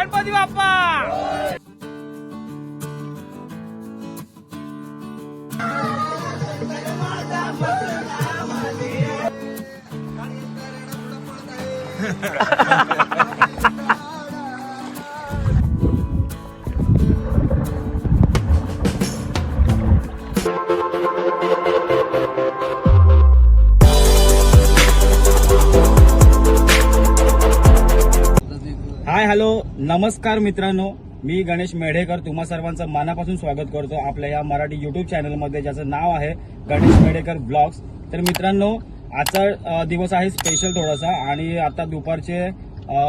Ganpati Bappa. Hi hello नमस्कार मित्रांनो, मी गणेश मेढेकर तुम्हा सर्वांचं मनापासून स्वागत करतो आपल्या या मराठी युट्यूब चॅनलमध्ये, ज्याचं नाव आहे गणेश मेढेकर ब्लॉग्स। तर मित्रांनो, आजचा दिवस आहे स्पेशल थोडासा, आणि आता दुपारचे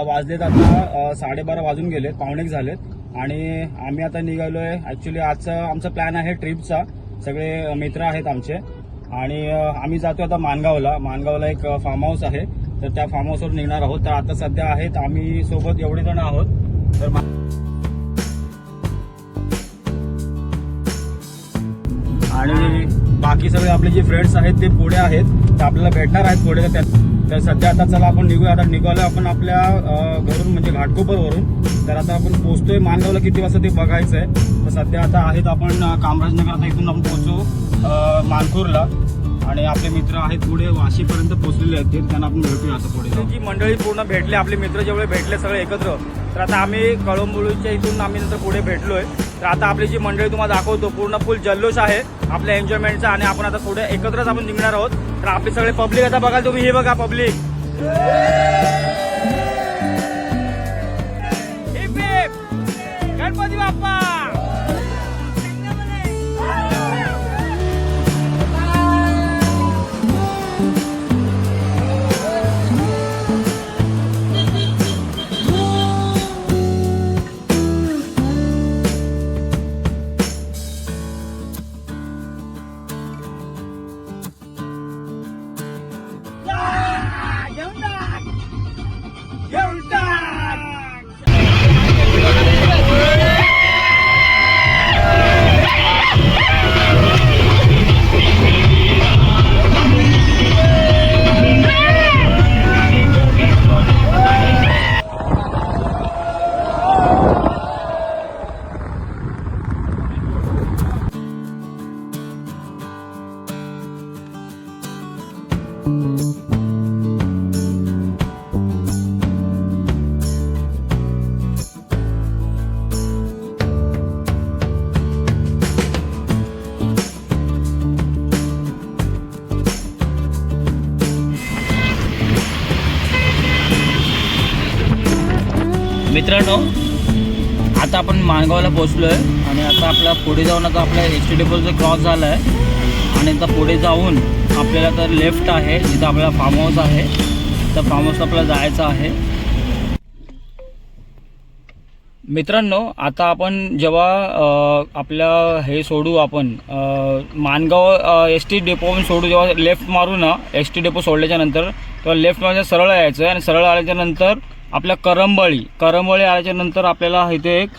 वाजलेत आता 12:30 वाजून गेलेत, पावणे झालेत, आणि आम्ही आता निघालोय। ऍक्च्युली आमचा प्लॅन आहे ट्रिपचा, सगळे मित्र आहेत आमचे, आणि आम्ही जातो आता माणगावला एक फार्म हाऊस आहे, तर त्या फार्म हाऊसवर निघणार आहोत। तर आता सध्या आहेत आम्ही सोबत एवढे जण आहोत, तर आणि बाकी सगळे आपले जे फ्रेंड्स आहेत ते पुढे आहेत, ते आपल्याला भेटणार आहेत पुढे। तर सध्या आता चला आपण निघूया। आता निघालो आपण आपल्या घरून, म्हणजे घाटकोपरवरून। तर आता आपण पोहोचतोय माणगावला, किती वाजता ते बघायचंय। तर सध्या आता आहेत आपण कामराजनगर, आता इथून आपण पोहोचू मानखुरला, आणि आपले मित्र आहेत पुढे वाशीपर्यंत पोहोचलेले आहेत, ते त्यांना आपण भेटूया आता पुढे। जी मंडळी पूर्ण भेटले, आपले मित्र जेवढे भेटले सगळे एकत्र, तर आता आम्ही कळंबोलीच्या इथून आम्ही नंतर पुढे भेटलोय। तर आता आपली जी मंडळी तुम्हाला दाखवतो, पूर्ण फुल जल्लोष आहे आपल्या एन्जॉयमेंटचा, आणि आपण आता थोडे एकत्रच आपण निघणार आहोत। तर आपले सगळे पब्लिक आता बघाल तुम्ही, हे बघा पब्लिक, गणपती बाप्पा। मित्रांनो, आता आपण माणगावला पोहोचलोय, आणि आता आपला पुढे जाऊन आता आपल्या एसटी डेपोचं क्रॉस झालं आहे, आणि आता पुढे जाऊन आपल्याला तर लेफ्ट आहे, जिथं आपल्याला फार्म हाऊस आहे, तर फार्म हाऊसला आपल्याला जायचं आहे। मित्रांनो, आता आपण जेव्हा आपलं हे सोडू, आपण माणगाव एस टी डेपोहून सोडू, जेव्हा लेफ्ट मारू ना, एस टी डेपो सोडल्याच्या नंतर तेव्हा लेफ्ट मारून सरळ यायचं आहे, आणि सरळ आल्याच्या नंतर आपल्या करंबळी आल्याच्या नंतर आपल्याला इथे एक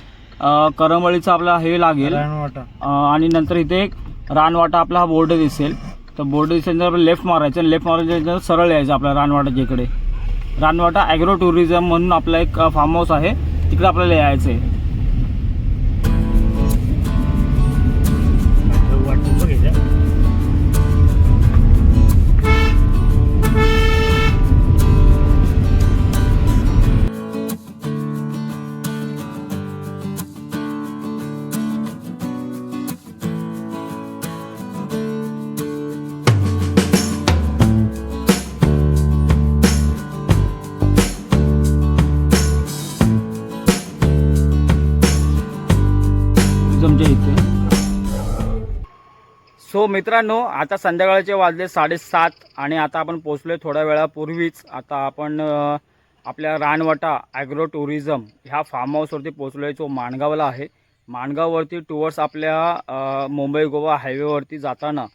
करंबळीचा आपला हे लागेल, आणि नंतर इथे एक रानवाटा आपला हा बोर्ड दिसेल। तर बोर्ड दिसेल तर लेफ्ट मारायचं, लेफ्ट मारायचं सरळ यायचं आपल्या रानवाटाच्या इकडे। रानवाटा ॲग्रो टुरिझम म्हणून आपला एक फार्म हाऊस आहे, तिकडे आपल्याला यायचं आहे। सो मित्रांनो, आता संध्याकाळचे वाजले 7:30, आणि आता आपण पोहोचलोय थोड्या वेळापूर्वीच। आता आपण आपल्या रानवाटा ॲग्रो टुरिझम ह्या फार्म हाऊसवरती पोहोचलोय, जो माणगावला आहे। माणगाववरती टुवर्ड्स आपल्या मुंबई गोवा हायवेवरती जाताना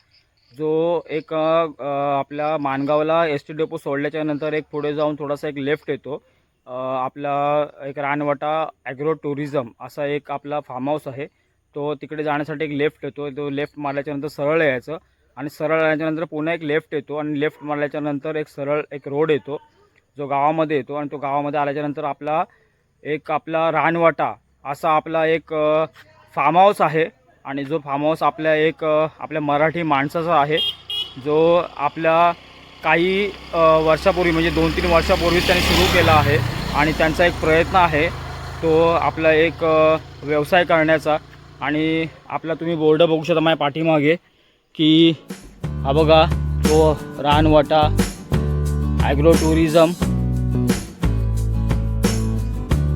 जो एक आपल्या माणगावला एस टी डेपो सोडल्याच्या नंतर एक पुढे जाऊन थोडासा एक लेफ्ट येतो, आपला एक रानवाटा ॲग्रो टुरिझम असा एक आपला फार्म हाऊस आहे। तो तिकडे जाण्यासाठी एक लेफ्ट येतो, तो लेफ्ट मारल्याच्या नंतर सरळ यायचं, आणि सरळ आल्याच्यानंतर पुन्हा एक लेफ्ट येतो, आणि लेफ्ट मारल्याच्या नंतर एक सरळ एक रोड येतो जो गावामध्ये येतो, आणि तो गावामध्ये आल्याच्यानंतर आपला एक आपला रानवाटा असा आपला एक फार्म हाऊस आहे. आणि जो फार्म हाऊस आपल्या एक आपल्या मराठी माणसाचा आहे, जो आपल्या काही वर्षापूर्वी म्हणजे 2-3 वर्षापूर्वी त्यांनी सुरू केला आहे. आणि त्यांचा एक प्रयत्न आहे तो आपला एक व्यवसाय करण्याचा. आणि आपला तुम्ही बोर्ड बघू शकता माझ्या पाठीमागे की हा बघा तो रानवाटा ॲग्रो टुरिझम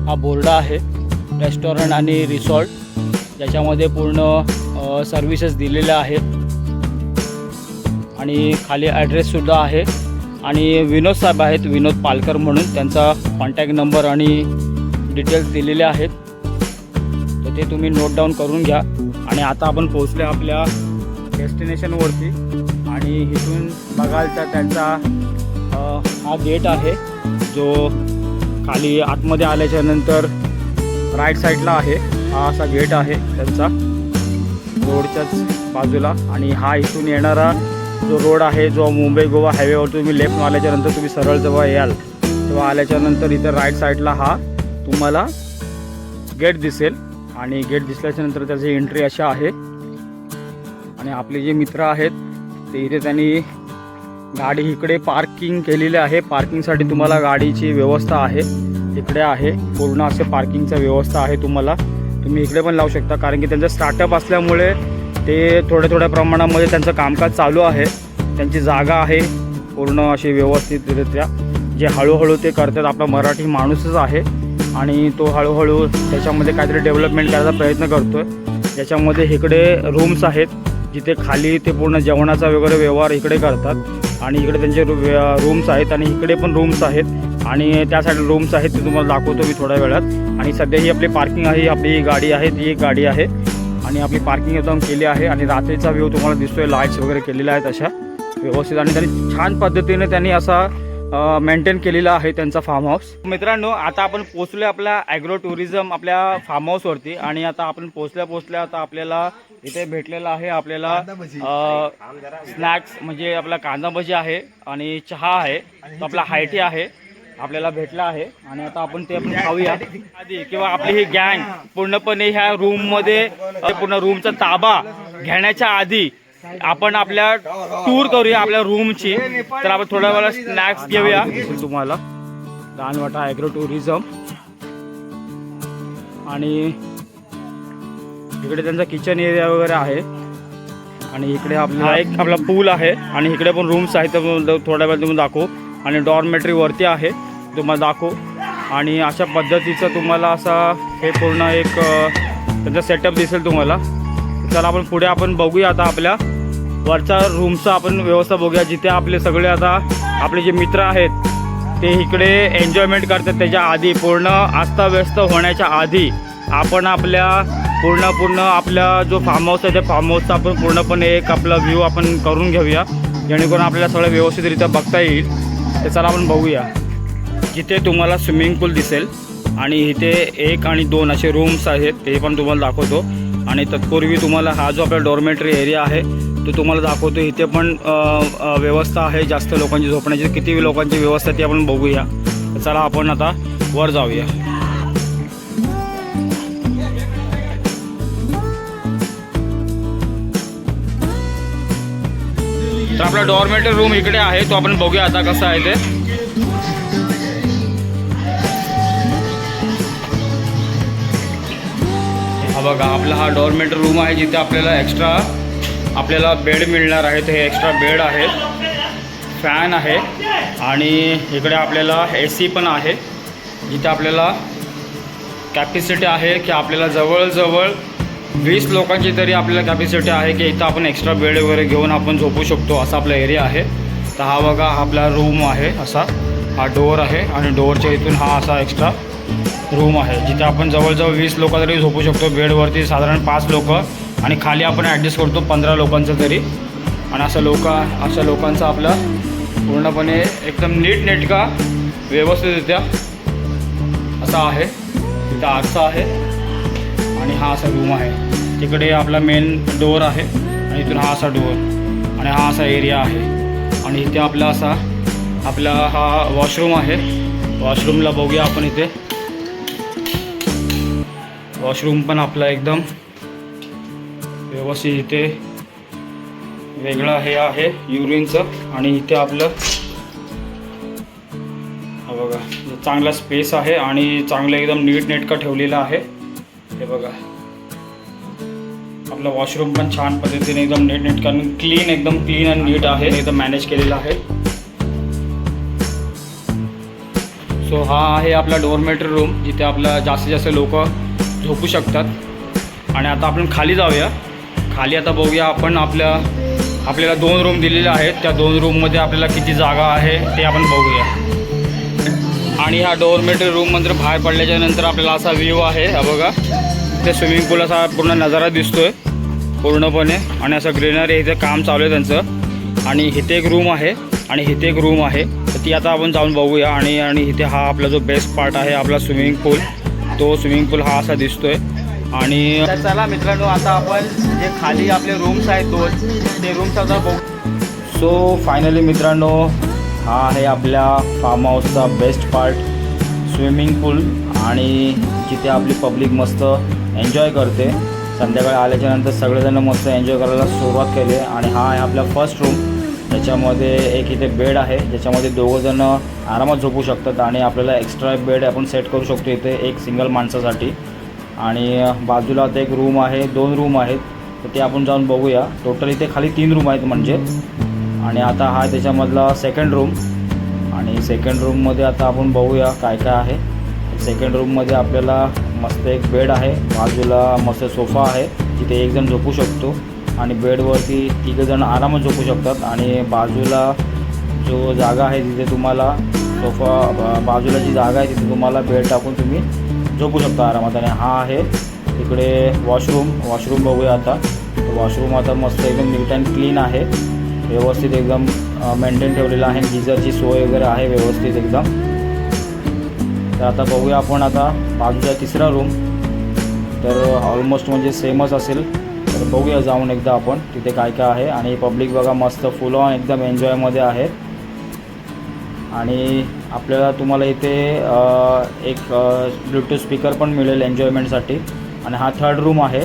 हा बोर्ड आहे. रेस्टॉरंट आणि रिसॉर्ट ज्याच्यामध्ये पूर्ण सर्विसेस दिलेल्या आहेत. आणि खाली ॲड्रेससुद्धा आहे. आणि विनोद साहेब आहेत, विनोद पालकर म्हणून, त्यांचा कॉन्टॅक्ट नंबर आणि डिटेल्स दिलेले आहेत. तर ते तुम्ही नोट डाऊन करून घ्या. आणि आता आपण पोहोचले आपल्या डेस्टिनेशनवरती. आणि इथून बघाल तर त्यांचा हा गेट आहे जो खाली आतमध्ये आल्याच्यानंतर राईट साईडला आहे. हा असा गेट आहे त्यांचा रोडच्याच बाजूला. आणि हा इथून येणारा जो रोड आहे जो मुंबई गोवा हायवेवर तुम्ही लेफ्ट आल्याच्यानंतर तुम्ही सरळ जेव्हा याल तेव्हा आल्याच्यानंतर इथं राईट साईडला हा तुम्हाला गेट दिसेल. आणि गेट दिसल्याच्यानंतर त्याची एंट्री अशा आहे. आणि आपले जे मित्र आहेत ते इथे त्यांनी गाडी इकडे पार्किंग केलेली आहे. पार्किंगसाठी तुम्हाला गाडीची व्यवस्था आहे इकडे आहे. पूर्ण असे पार्किंगचा व्यवस्था आहे. तुम्ही इकडे पण लावू शकता, कारण की त्यांचं स्टार्टअप असल्यामुळे ते थोड्या प्रमाणामध्ये त्यांचं कामकाज चालू आहे. त्यांची जागा आहे पूर्ण अशी व्यवस्थितरित्या. जे हळूहळू ते करतात आपला मराठी माणूसच आहे. आणि तो हळूहळू त्याच्यामध्ये काहीतरी डेव्हलपमेंट करायचा प्रयत्न करतो आहे. ज्याच्यामध्ये इकडे रूम्स आहेत जिथे खाली ते पूर्ण जेवणाचा वगैरे व्यवहार इकडे करतात. आणि इकडे त्यांचे रूम्स आहेत आणि इकडे पण रूम्स आहेत. आणि त्या साईडला रूम्स आहेत ते तुम्हाला दाखवतो मी थोड्या वेळात. आणि सध्या ही आपली पार्किंग आहे, आपली गाडी आहे, ती एक गाडी आहे. आणि आपली पार्किंग एकदम केली आहे. आणि रात्रीचा व्ह्यू तुम्हाला दिसतोय, लाईट्स वगैरे केलेल्या आहेत अशा व्यवस्थित. आणि त्यांनी छान पद्धतीने त्यांनी असा मेंटेन केलेला आहे त्यांचा फार्म हाऊस. मित्रांनो, आता आपण पोहोचलो आपल्या ॲग्रो टुरिझम आपल्या फार्म हाऊसवरती. आणि आता आपण पोहोचल्या आता आपल्याला इथे भेटलेला आहे आपल्याला स्नॅक्स म्हणजे आपला कांदा भजी आहे आणि चहा आहे. तो आपला हायटी आहे आपल्याला भेटला आहे. आणि आता आपण ते आपण खाऊया आधी, किंवा आपली ही गँग पूर्णपणे ह्या रूममध्ये पूर्ण रूमचा ताबा घेण्याच्या आधी आपण आपल्या टूर करूया आपल्या रूमची. तर आपण थोड्या वेळा स्नॅक्स घेऊया. तुम्हाला रानवाटा ॲग्रो टुरिझम. आणि इकडे त्यांचा किचन एरिया वगैरे आहे. आणि इकडे आपला एक आपला पूल आहे. आणि इकडे पण रूम्स आहेत, तर थोड्या वेळ तुम्ही दाखवू. आणि डॉर्मेटरी वरती आहे तुम्हाला दाखवू. आणि अशा पद्धतीचं तुम्हाला असा हे पूर्ण एक त्यांचा सेटअप दिसेल तुम्हाला. चला आपण पुढे आपण बघूया आता आपल्या वरच्या रूमचा आपण व्यवस्था बघूया, जिथे आपले सगळे आता आपले जे मित्र आहेत ते इकडे एन्जॉयमेंट करतात. त्याच्या आधी पूर्ण अस्ताव्यस्त होण्याच्या आधी आपण आपल्या पूर्ण आपल्या जो फार्म हाऊस आहे त्या फार्म हाऊसचा आपण पूर्णपणे एक आपला व्ह्यू आपण करून घेऊया, जेणेकरून आपल्याला सगळं व्यवस्थितरित्या बघता येईल. ते चला आपण बघूया. जिथे तुम्हाला स्विमिंग पूल दिसेल आणि इथे 1 आणि 2 असे रूम्स आहेत ते पण तुम्हाला दाखवतो. आणि तत्पूर्वी तुम्हाला हा जो आपला डॉर्मेटरी एरिया आहे तो तुम्हाला दाखवतो. इथे पण व्यवस्था आहे जास्त लोकांची झोपण्याची. किती लोकांची व्यवस्था ती आपण बघूया. तर चला आपण आता वर जाऊया. तर आपला डॉर्मेटरी रूम इकडे आहे, तो आपण बघूया आता कसं आहे ते. हा बघा आपला हा डॉर्मेटरी रूम आहे, जिथे आपल्याला बेड मिळणार आहे. हे एक्स्ट्रा बेड आहे, फॅन आहे. आणि इकडे आपल्याला AC पण आहे, जिथे आपल्याला कॅपॅसिटी आहे की आपल्याला जवळजवळ 20 लोकांची तरी आपल्याला कॅपॅसिटी आहे की इथं आपण एक्स्ट्रा बेड वगैरे घेऊन आपण झोपू शकतो, असा आपला एरिया आहे. तर हा बघा आपला रूम आहे, असा हा डोअर आहे. आणि डोअरच्या इथून हा असा एक्स्ट्रा रूम आहे, जिथे आपण जवळजवळ 20 लोक तरी झोपू शकतो. बेडवरती साधारण 5 लोक आणि खाली आपण ॲडजस्ट करतो 15 लोकांचं तरी. आणि अशा लोकांचा आपला पूर्णपणे एकदम नीटनेटका व्यवस्थितरित्या असा आहे. तिथं आरसा आहे आणि हा असा रूम आहे. तिकडे आपला मेन डोअर आहे आणि इथून हा असा डोअर आणि हा असा एरिया आहे. आणि इथे आपला हा वॉशरूम आहे. वॉशरूमला बघूया आपण इथे. वॉशरूम पण आपला एकदम व्यवस्थित इथे वेगळं हे आहे युरिनचं. आणि इथे आपलं बघा चांगला स्पेस आहे आणि चांगलं एकदम नीटनेटकं ठेवलेलं आहे. हे बघा आपलं वॉशरूम पण छान पद्धतीने एकदम नीटनेटकं क्लीन एकदम क्लीन आणि नीट आहे, एकदम मॅनेज केलेलं आहे. सो हा आहे आपला डोरमेटरी रूम जिथे आपला जास्तीत जास्त लोक झोपू शकतात. आणि आता आपण खाली जाऊया. खाली आता बघूया आपण आपल्याला 2 रूम दिलेले आहेत. त्या 2 रूममध्ये आपल्याला किती जागा आहे ते आपण बघूया. आणि ह्या डोरमेटरी रूममध्ये बाहेर पडल्याच्या नंतर आपल्याला असा व्ह्यू आहे. हा बघा ते स्विमिंग पूल असा पूर्ण नजारा दिसतोय पूर्णपणे. आणि असं ग्रीनरी इथे काम चालू आहे त्यांचं. आणि इथे एक रूम आहे आणि इथे एक रूम आहे, तर ती आता आपण जाऊन बघूया. आणि इथे हा आपला जो बेस्ट पार्ट आहे आपला स्विमिंग पूल, तो स्विमिंग पूल हा असा दिसतोय. आणि चला मित्रांनो आता आपण जे खाली आपले रूम्स आहेत 2 ते रूम्स आता बघू. सो फायनली मित्रांनो हा आहे आपल्या फार्म हाऊसचा बेस्ट पार्ट स्विमिंग पूल. आणि जिथे आपली पब्लिक मस्त एन्जॉय करते. संध्याकाळी आल्याच्यानंतर सगळेजण मस्त एन्जॉय करायला सुरुवात केली. आणि हा आहे आपला फर्स्ट रूम. त्याच्यामध्ये एक इथे बेड आहे ज्याच्यामध्ये 2 जण आरामात झोपू शकतात. आणि आपल्याला एक्स्ट्रा बेड आपण सेट करू शकतो इथे एक सिंगल माणसासाठी. आणि बाजूला आता एक रूम आहे, 2 रूम आहेत, तर ते आपण जाऊन बघूया. टोटल इथे खाली 3 रूम आहेत म्हणजे. आणि आता हा त्याच्यामधला सेकंड रूम. आणि सेकंड रूममध्ये आता आपण बघूया काय काय आहे. सेकंड रूममध्ये आपल्याला मस्त एक बेड आहे, बाजूला मस्त सोफा आहे जिथे 1 जण झोपू शकतो. आणि बेडवरती 3 जण आरामात झोपू शकतात. आणि बाजूला जो जागा आहे तिथे तुम्हाला सोफा बाजूला जी जागा आहे तिथे तुम्हाला बेड टाकून तुम्ही झोपू शकता आरामात. आणि हा आहे तिकडे वॉशरूम बघूया आता. वॉशरूम आता मस्त एकदम नीट अँड क्लीन आहे, व्यवस्थित एकदम मेंटेन ठेवलेलं आहे. गिझरची सोय वगैरे आहे व्यवस्थित एकदम. तर आता बघूया आपण आता बाजूचा 3रा रूम. तर ऑलमोस्ट म्हणजे सेमच असेल. तर बघूया जाऊन एकदा आपण तिथे काय काय आहे. आणि पब्लिक बघा मस्त फुल ऑन एकदम एन्जॉयमध्ये आहे. आणि आपल्याला तुम्हाला इथे एक ब्लूटूथ स्पीकर पण मिळेल एन्जॉयमेंटसाठी. आणि हा 3rd रूम आहे.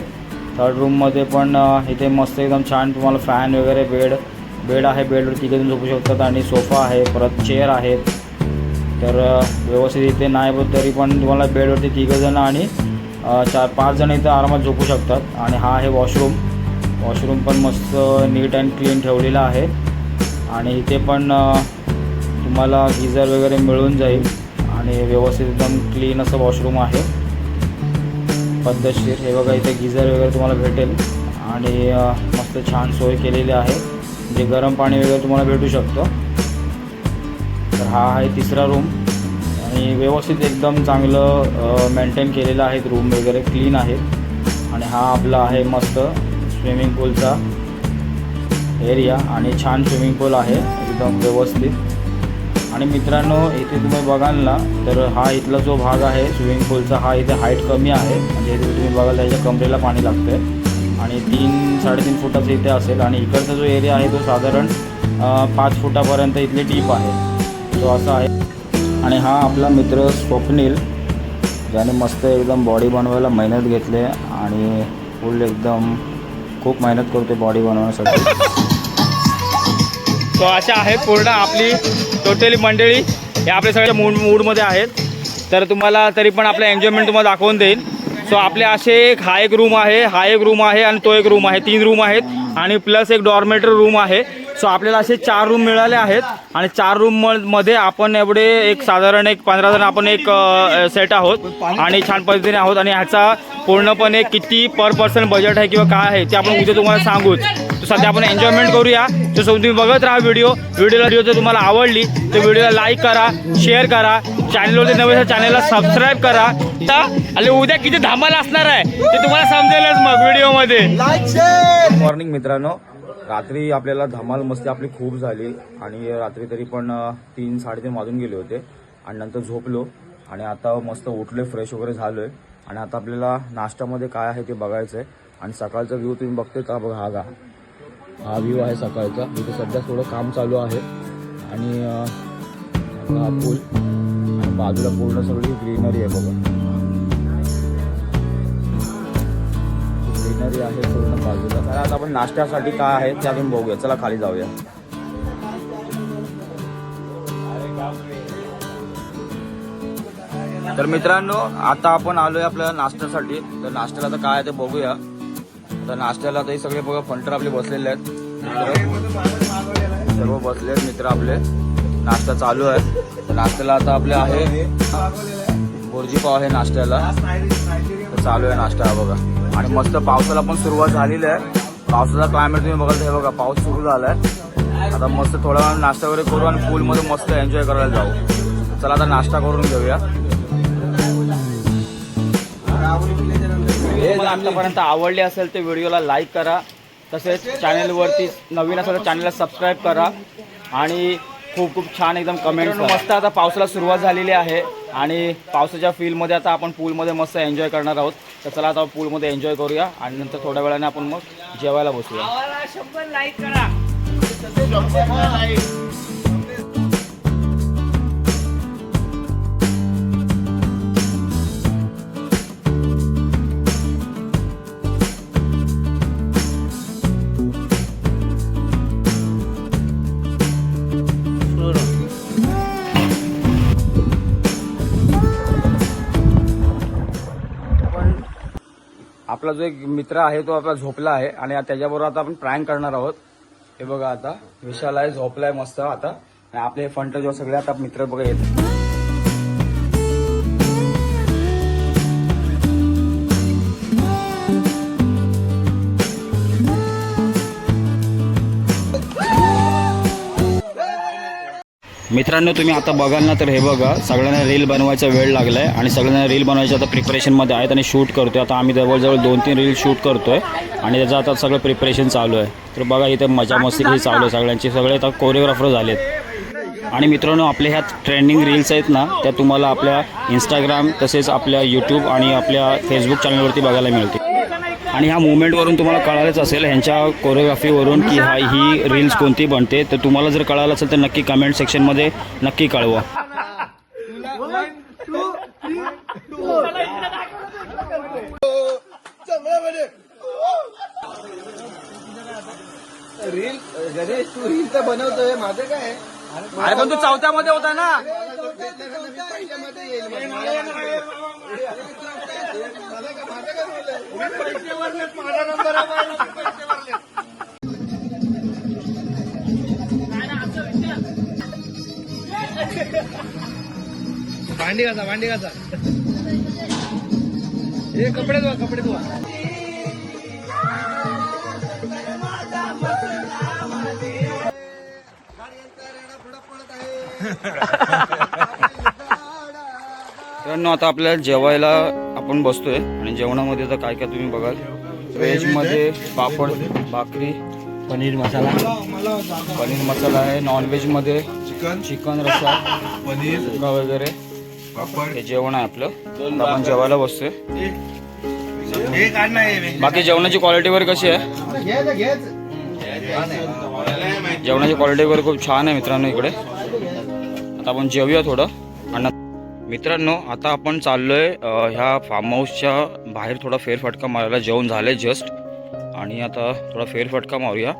3rd रूममध्ये पण इथे मस्त एकदम छान तुम्हाला फॅन वगैरे बेड आहे, बेडवर 3 जण झोपू शकतात. आणि सोफा आहे, परत चेअर आहेत. तर व्यवस्थित इथे नाही तरी पण तुम्हाला बेडवरती 3 जण आणि 4-5 जण इथं आरामात झोपू शकतात. आणि हा आहे वॉशरूम पण मस्त नीट अँड क्लीन ठेवलेला आहे. आणि इथे पण तुम्हाला गिझर वगैरे मिळून जाईल. आणि व्यवस्थित एकदम क्लीन असं वॉशरूम आहे पद्धतशीर. हे बघा इथे गिझर वगैरे तुम्हाला भेटेल. आणि मस्त छान सोय केलेली आहे, जे गरम पाणी वगैरे तुम्हाला भेटू शकतं. तर हा आहे 3रा रूम. आणि व्यवस्थित एकदम चांगलं मेंटेन केलेलं आहे, रूम वगैरे क्लीन आहे. आणि हा आपला आहे मस्त स्विमिंग पूलचा एरिया. आणि छान स्विमिंग पूल आहे एकदम व्यवस्थित. आणि मित्रांनो इथे तुम्ही बघाल ना तर हा इथला जो भाग आहे स्विमिंग पूलचा, हा इथे हाईट कमी आहे. म्हणजे इथे तुम्ही बघाल त्याच्या कमरेला पाणी लागतं आहे. आणि 3-3.5 फुटाचं इथे असेल. आणि इकडचा जो एरिया आहे तो साधारण 5 फुटापर्यंत इथली डीप आहे, तो असा आहे. आणि हा आपला मित्र स्वप्नील, ज्याने मस्त एकदम बॉडी बनवायला मेहनत घेतली. आणि फुल एकदम खूप मेहनत करते बॉडी बनवण्यासाठी. तो अशा आहे पूर्ण आपली टोटली मंडळी. हे आपले सगळे मूडमध्ये आहेत. तर तुम्हाला तरी पण आपलं एन्जॉयमेंट तुम्हाला दाखवून देईल. सो आपले असे हा एक रूम आहे आणि तो एक रूम आहे, 3 रूम आहेत. आणि प्लस एक डॉर्मेटरी रूम आहे. सो आपल्याला असे 4 रूम मिळाले आहेत. आणि 4 रूममध्ये आपण एवढे एक साधारण 15 जण आपण एक सेट आहोत. आणि छान पद्धतीने आहोत. आणि ह्याचा पूर्णपणे किती पर पर्सन बजेट आहे किंवा काय आहे ते आपण उद्या तुम्हाला सांगूच. तर सध्या आपण एन्जॉयमेंट करूया. तर तुम्ही बघत राहा व्हिडिओला जर तुम्हाला आवडली तर व्हिडिओला लाईक करा, शेअर करा, चॅनलवरती नवीन चॅनलला सबस्क्राईब करा. तर उद्या किती धमाल असणार आहे ते तुम्हाला समजेलच मग व्हिडिओमध्ये. मॉर्निंग मित्रांनो, रात्री आपल्याला धमाल मस्ती आपली खूप झाली. आणि रात्री तरी पण 3-3:30 वाजून गेले होते. आणि नंतर झोपलो. आणि आता मस्त उठले, फ्रेश वगैरे झालोय. आणि आता आपल्याला नाश्त्यामध्ये काय आहे ते बघायचं आहे. आणि सकाळचा व्ह्यू तुम्ही बघते का बघा, हा व्ह्यू आहे सकाळचा. इथे सध्या थोडं काम चालू आहे. आणि हा पूल आणि बाजूला पूर्ण सगळी ग्रीनरी आहे बघा. ग्रीनरी आहे पूर्ण बाजूला. तर आता आपण नाश्त्यासाठी काय आहे ते अजून बघूया. चला खाली जाऊया. तर मित्रांनो आता आपण आलोय आपल्या नाश्त्यासाठी. तर नाश्त्याला तर काय आहे ते बघूया. तर नाश्त्याला तर सगळे बघा फंटर आपले बसलेले आहेत. सर्व बसले आहेत मित्र आपले. नाश्ता चालू आहे. नाश्त्याला आता आपले आहे भुर्जी पाव आहे नाश्त्याला. तर चालू आहे नाश्ता हा बघा. आणि मस्त पावसाला पण सुरुवात झालेली आहे. पावसाचा क्लायमेट तुम्ही बघाल हे बघा पाऊस सुरू झालाय. आता मस्त थोडा वेळ नाश्ता वगैरे करू आणि पूलमध्ये मस्त एन्जॉय करायला जाऊ. चला आता नाश्ता करून घेऊया. आतापर्यंत आवडली असेल तर व्हिडिओला लाईक करा. तसेच चॅनलवरती नवीन असेल तर चॅनलला सबस्क्राईब करा. आणि खूप खूप छान एकदम कमेंट्स. मस्त आता पावसाला सुरुवात झालेली आहे आणि पावसाच्या फीलमध्ये आता आपण पूलमध्ये मस्त एन्जॉय करणार आहोत. तर चला आता पूलमध्ये एन्जॉय करूया आणि नंतर थोड्या वेळाने आपण मग जेवायला बसूया. 100 लाईक करा. आपला जो एक मित्र आहे तो आपला झोपला आहे आणि त्याच्याबरोबर आता आपण प्रँक करणार आहोत. हे बघा आता विशाल आहे झोपलाय मस्त आता. आणि आपले फंट जो सगळे आता मित्र बघा येत. मित्रांनो तुम्ही आता बघाल ना तर हे बघा सगळ्यांना रील बनवायचा वेळ लागलाय आणि सगळ्यांना रील बनवायचं आता प्रिपरेशनमध्ये आहेत आणि शूट करतोय. आता आम्ही जवळजवळ 2-3 रील शूट करतोय आणि त्याचं आता सगळं प्रिपरेशन चालू आहे. तर बघा इथे मजा मस्ती ही चालू आहे सगळ्यांची. सगळे आता कोरिओग्राफर झालेत. आणि मित्रांनो आपल्या ह्या ट्रेंडिंग रील्स आहेत ना त्या तुम्हाला आपल्या इंस्टाग्राम तसेच आपल्या यूट्यूब आणि आपल्या फेसबुक चॅनलवरती बघायला मिळतील. आणि ह्या मुवमेंटवरून तुम्हाला कळालंच असेल ह्यांच्या कोरिओग्राफीवरून की ही रील्स कोणती बनते. तर तुम्हाला जर कळालं असेल तर नक्की कमेंट सेक्शनमध्ये नक्की कळवा. रील गणेश तू रील तर बनवतोय माझं काय. अरे पण तू 4थ्यामध्ये होता ना. भांडी घासा भांडी घासा. हे कपडे धुवा कपडे धुवा. मित्रांनो आता आपल्याला जेवायला आपण बसतोय आणि जेवणामध्ये आता काय काय तुम्ही बघाल. व्हेजमध्ये पापड भाकरी पनीर मसाला आहे. नॉनव्हेजमध्ये चिकन रस्सा पनीर वगैरे हे जेवण आहे आपलं. आपण जेवायला बसतोय. बाकी जेवणाची क्वालिटी वगैरे कशी आहे. जेवणाची क्वालिटी वगैरे खूप छान आहे मित्रांनो इकडे. आता आपण जेवूया थोडं. आणि मित्रांनो आता आपण चाललोय ह्या फार्म हाऊसच्या बाहेर थोडा फेरफटका मारायला. जेवण झालंय जस्ट आणि आता थोडा फेरफटका मारूया.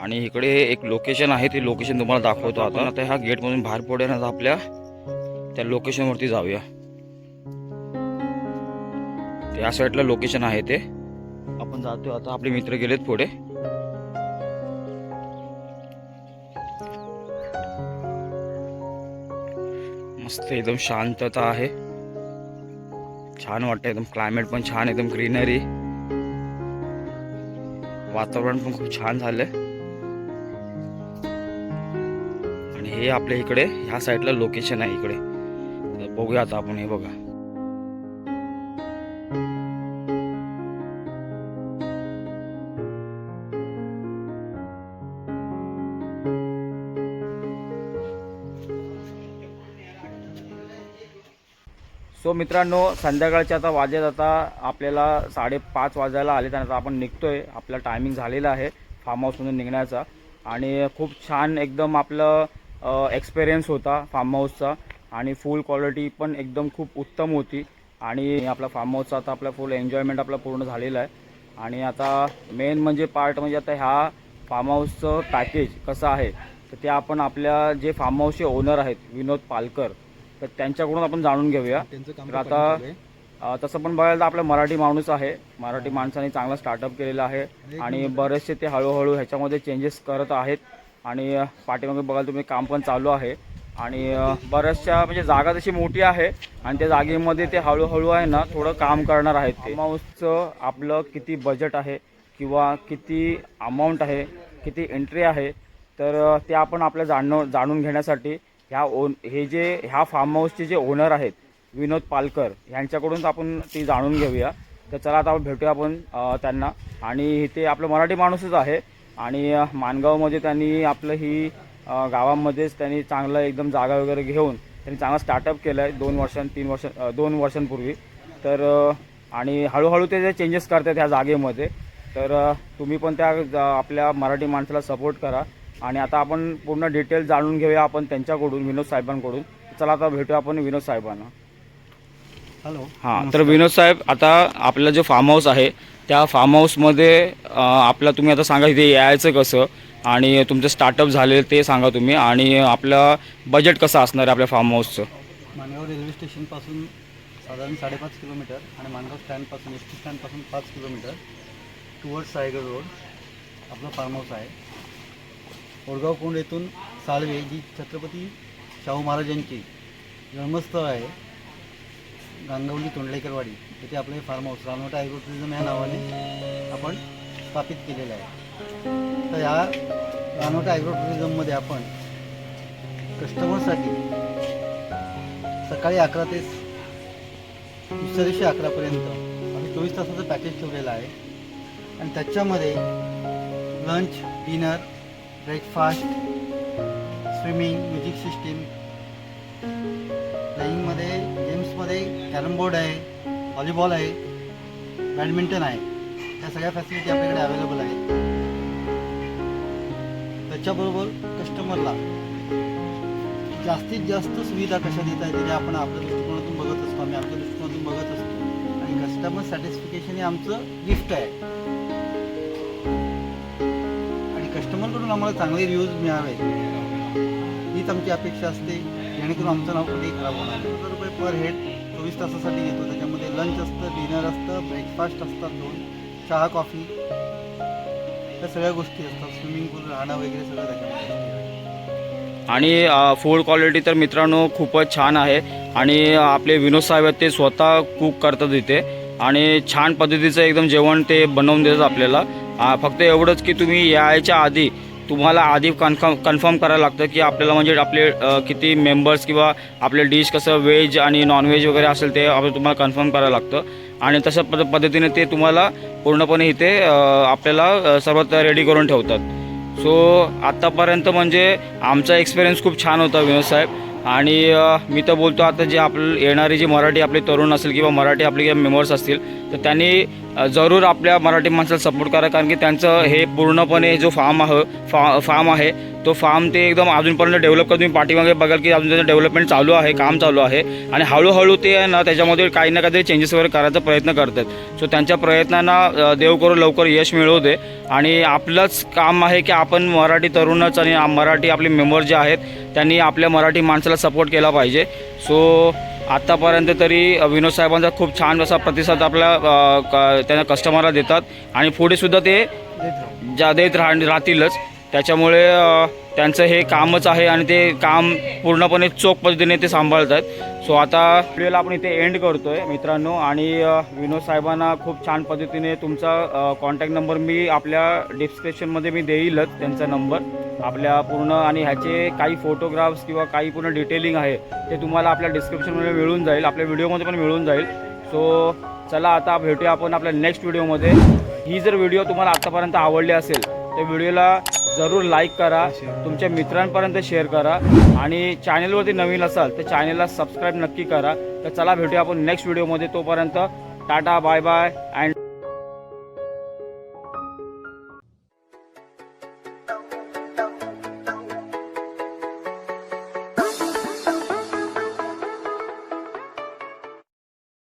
आणि इकडे एक लोकेशन आहे ते लोकेशन तुम्हाला दाखवतो. आता ह्या गेटमधून बाहेर पडूया आपल्या त्या लोकेशनवरती जाऊया. त्या साईडला लोकेशन आहे ते आपण जातो. आता आपले मित्र गेलेत पुढे. मस्त एकदम शांतता आहे. छान वाटतं एकदम. क्लायमेट पण छान एकदम ग्रीनरी. वातावरण पण खूप छान झालंय. आणि हे आपल्या इकडे ह्या साईडला लोकेशन आहे इकडे. तर बघूया आता आपण. हे बघा सो मित्रांनो संध्याकाळचे आता वाजत आता आपल्याला 5:30 वाजायला आले. त्यानंतर आपण निघतोय. आपला टायमिंग झालेला आहे फार्म हाऊसमधून निघण्याचा. आणि खूप छान एकदम आपलं एक्सपिरियन्स होता फार्म हाऊसचा. आणि फुल क्वालिटी पण एकदम खूप उत्तम होती. आणि आपला फार्म हाऊसचा आता आपला फुल एन्जॉयमेंट आपला पूर्ण झालेला आहे. आणि आता मेन म्हणजे पार्ट म्हणजे आता ह्या फार्म हाऊसचं पॅकेज कसं आहे तर ते आपण आपल्या जे फार्म हाऊसचे ओनर आहेत विनोद पालकर तर त्यांच्याकडून आपण जाणून घेऊया. तर आता तसं पण बघायला तर आपला मराठी माणूस आहे, मराठी माणसाने चांगला स्टार्टअप केलेला आहे आणि बरेचसे ते हळूहळू ह्याच्यामध्ये चेंजेस करत आहेत आणि पाठीमागे बघायला तुम्ही काम पण चालू आहे आणि बऱ्याचशा म्हणजे जागा तशी मोठी आहे आणि त्या जागेमध्ये ते हळूहळू आहे ना थोडं काम करणार आहेत. ते फार्म हाऊसचं आपलं किती बजेट आहे किंवा किती अमाऊंट आहे, किती एंट्री आहे तर ते आपण आपल्या जाणून घेण्यासाठी ह्या फार्म हाऊसचे जे ओनर आहेत विनोद पालकर यांच्याकडून आपण ती जाणून घेऊया. तर चला आता आपण भेटूया आपण त्यांना. आणि ते आपलं मराठी माणूसच आहे आणि माणगावमध्ये त्यांनी आपलं ही गावामध्येच त्यांनी चांगलं एकदम जागा वगैरे घेऊन त्यांनी चांगला स्टार्टअप केलं आहे 2 वर्षांपूर्वी. तर आणि हळूहळू ते जे चेंजेस करतात ह्या जागेमध्ये तर तुम्ही पण त्या आपल्या मराठी माणसाला सपोर्ट करा. आणि आता आपण पूर्ण डिटेल जाणून घेऊया आपण त्यांच्याकडून विनोद साहेबांकडून. चला आता भेटूया आपण विनोद साहेबांना. हॅलो. हां, तर विनोद साहेब आता आपला जो फार्म हाऊस आहे त्या फार्म हाऊसमध्ये आपला तुम्ही आता सांगा इथे यायचं कसं आणि तुमचं स्टार्टअप झाले ते सांगा तुम्ही आणि आपलं बजेट कसं असणार आहे आपल्या फार्म हाऊसचं. माणगाव रेल्वे स्टेशनपासून साधारण 5.5 किलोमीटर आणि माणगाव स्टँडपासून एस टी स्टँडपासून 5 किलोमीटर टुवर्ड्स सायगड रोड आपलं फार्म हाऊस आहे. ओडगाव कोंड येथून साळवे जी छत्रपती शाहू महाराजांची जन्मस्थळ आहे गांगवली तोंडलेकरवाडी येथे आपलं हे फार्म हाऊस रानवटा ॲग्रो टुरिझम या नावाने आपण स्थापित केलेलं आहे. तर या रानवटा ॲग्रो टुरिझममध्ये आपण कस्टमरसाठी सकाळी 11 ते दुसऱ्या दिवशी 11पर्यंत आम्ही 24 तासाचं पॅकेज ठेवलेलं आहे आणि त्याच्यामध्ये lunch, dinner, breakfast, swimming, music system, प्लेईंगमध्ये गेम्समध्ये कॅरम बोर्ड आहे, व्हॉलीबॉल आहे, बॅडमिंटन आहे, या सगळ्या फॅसिलिटी आपल्याकडे अवेलेबल आहेत. त्याच्याबरोबर कस्टमरला जास्तीत जास्त सुविधा कशा देता येतील ते आपण आपल्या दृष्टिकोनातून बघत असतो, आम्ही आपल्या दृष्टिकोनातून बघत असतो आणि कस्टमर सॅटिस्फिकेशन हे आमचं गिफ्ट आहे आणि कस्टमरकडून आम्हाला चांगले रिव्ह्यूज मिळावे हीच आमची अपेक्षा असते जेणेकरून आमचं नाव कुठेही खराब होणार नाही. ₹1,000 पर हेड 24 तासासाठी घेतो. त्याच्यामध्ये लंच असतं, डिनर असतं, ब्रेकफास्ट असतात 2, चहा कॉफी, त्या सगळ्या गोष्टी असतात, स्विमिंग पूल, राहणं वगैरे सगळं त्याच्यामध्ये. आणि फूड क्वालिटी तर मित्रांनो खूपच छान आहे आणि आपले विनोद साहेब आहेत ते स्वतः कुक करतात इथे आणि छान पद्धतीचं एकदम जेवण ते बनवून देतात आपल्याला. फक्त एवढंच की तुम्ही यायच्या आधी तुम्हाला आधी कन्फर्म करायला लागतं की आपल्याला म्हणजे आपले किती मेंबर्स किंवा आपले डिश कसं व्हेज आणि नॉनव्हेज वगैरे असेल ते आपलं तुम्हाला कन्फर्म करायला लागतं आणि तशा पद्धतीने ते तुम्हाला पूर्णपणे इथे आपल्याला सर्वात रेडी करून ठेवतात. सो आत्तापर्यंत म्हणजे आमचा एक्सपिरियन्स खूप छान होता विनोद साहेब आणि मी तर बोलतो आता जे येणारी जी मराठी आपले तरुण असेल किंवा मराठी आपले मेंबर्स असतील तर त्यांनी जरूर आपल्या मराठी माणसाला सपोर्ट करा कारण की त्यांचं हे पूर्णपणे जो फार्म आहे तो फार्म ते एकदम अजूनपर्यंत डेव्हलप करत तुम्ही पाठीमागे बघाल की अजून त्याचं डेव्हलपमेंट चालू आहे, काम चालू आहे आणि हळूहळू ते ना त्याच्यामध्ये काही ना काहीतरी चेंजेस वगैरे करायचा प्रयत्न करतात. सो त्यांच्या प्रयत्नांना देव करून लवकर यश मिळवू दे आणि आपलंच काम आहे की आपण मराठी तरुणच आणि मराठी आपले मेंबर जे आहेत त्यांनी आपल्या मराठी माणसाला सपोर्ट केला पाहिजे. सो आत्तापर्यंत तरी विनोद साहेबांचा खूप छान असा प्रतिसाद आपल्या त्यांना कस्टमरला देतात आणि पुढेसुद्धा ते देत राहतीलच. त्याच्यामुळे त्यांचं हे कामच आहे आणि ते काम पूर्णपणे चोख पद्धतीने ते सांभाळतात. सो आता व्हिडिओला आपण इथे एंड करतो आहे मित्रांनो आणि विनोद साहेबांना खूप छान पद्धतीने तुमचा कॉन्टॅक्ट नंबर मी आपल्या डिस्क्रिप्शनमध्ये मी देईलच त्यांचा नंबर आपल्या पूर्ण आणि ह्याचे काही फोटोग्राफ्स किंवा काही पूर्ण डिटेलिंग आहे ते तुम्हाला आपल्या डिस्क्रिप्शनमध्ये मिळून जाईल, आपल्या व्हिडिओमध्ये पण मिळून जाईल. सो चला आता भेटूया आपण आपल्या नेक्स्ट व्हिडिओमध्ये. ही जर व्हिडिओ तुम्हाला आत्तापर्यंत आवडली असेल तर व्हिडिओला जरूर लाईक करा, तुमच्या मित्रांपर्यंत शेअर करा आणि चॅनलवरती नवीन असाल तर चॅनलला सबस्क्राईब नक्की करा. तर चला भेटूया आपण नेक्स्ट व्हिडिओमध्ये. तोपर्यंत टाटा, बाय बाय अँड